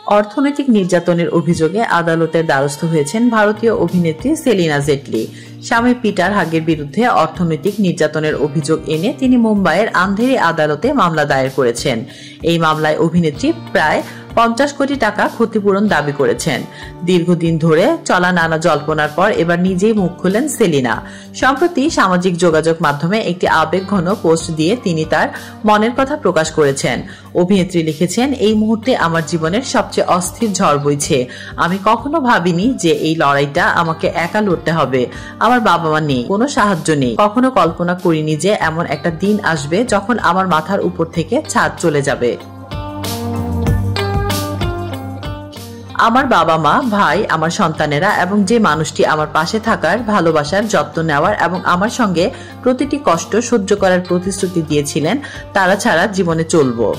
অর্থনৈতিক নির্যাতনের অভিযোগে আদালতের দ্বারস্থ হয়েছেন ভারতীয় অভিনেত্রী সেলিনা জেটলি। স্বামী পিটার হাগের বিরুদ্ধে অর্থনৈতিক নির্যাতনের অভিযোগ এনে তিনি মুম্বাইয়ের আন্ধেরি আদালতে মামলা দায়ের করেছেন। এই মামলায় অভিনেত্রী প্রায় 50 কোটি টাকা ক্ষতিপূরণ দাবি করেছেন। দীর্ঘদিন ধরে চলা নানা জল্পনার পর এবার নিজেই মুখ খুললেন সেলিনা। সম্প্রতি সামাজিক যোগাযোগ মাধ্যমে একটি আবেগঘন পোস্ট দিয়ে তিনি তার মনের কথা প্রকাশ করেছেন। অভিনেত্রী লিখেছেন, এই মুহূর্তে আমার জীবনের সবচেয়ে অস্থির ঝড় বইছে। আমি কখনো ভাবিনি যে এই লড়াইটা আমাকে একা লড়তে হবে। আমার বাবা মা নেই, কোনো সাহায্য নেই। কখনো কল্পনা করিনি যে এমন একটা দিন আসবে যখন আমার মাথার উপর থেকে ছাদ চলে যাবে। আমার বাবা মা, ভাই, আমার সন্তানেরা এবং যে মানুষটি আমার পাশে থাকার, ভালোবাসার, যত্ন নেওয়ার এবং আমার সঙ্গে প্রতিটি কষ্ট সহ্য করার প্রতিশ্রুতি দিয়েছিলেন, তারা ছাড়া জীবনে চলবো।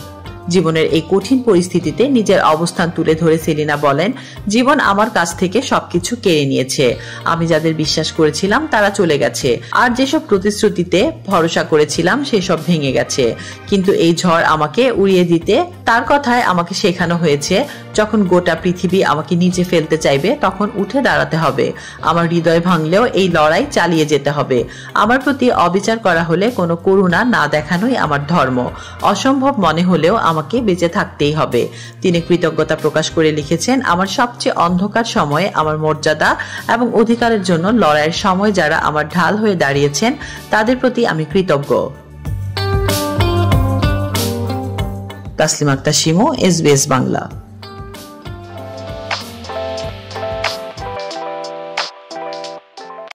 জীবনের এই কঠিন পরিস্থিতিতে নিজের অবস্থান তুলে ধরে সেলিনা বলেন, জীবন আমার কাছ থেকে সবকিছু কেড়ে নিয়েছে। আমি যাদের বিশ্বাস করেছিলাম তারা চলে গেছে, আর যেসব প্রতিশ্রুতিতে ভরসা করেছিলাম সেসব ভেঙে গেছে। কিন্তু এই ঝড় আমাকে উড়িয়ে দিতে তার কথায় আমাকে শেখানো হয়েছে, যখন গোটা পৃথিবী আমাকে নিচে ফেলতে চাইবে তখন উঠে দাঁড়াতে হবে। আমার হৃদয় ভাঙলেও এই লড়াই চালিয়ে যেতে হবে। আমার প্রতি অবিচার করা হলে কোনো করুণা না দেখানোই আমার ধর্ম। অসম্ভব মনে হলেও আমাকে বেঁচে থাকতেই হবে। তিনি কৃতজ্ঞতা প্রকাশ করে লিখেছেন, আমার সবচেয়ে অন্ধকার সময়ে আমার মর্যাদা এবং অধিকারের জন্য লড়াইয়ের সময় যারা আমার ঢাল হয়ে দাঁড়িয়েছেন তাদের প্রতি আমি কৃতজ্ঞ। তাসলিমা আক্তার শিমু, SBS বাংলা।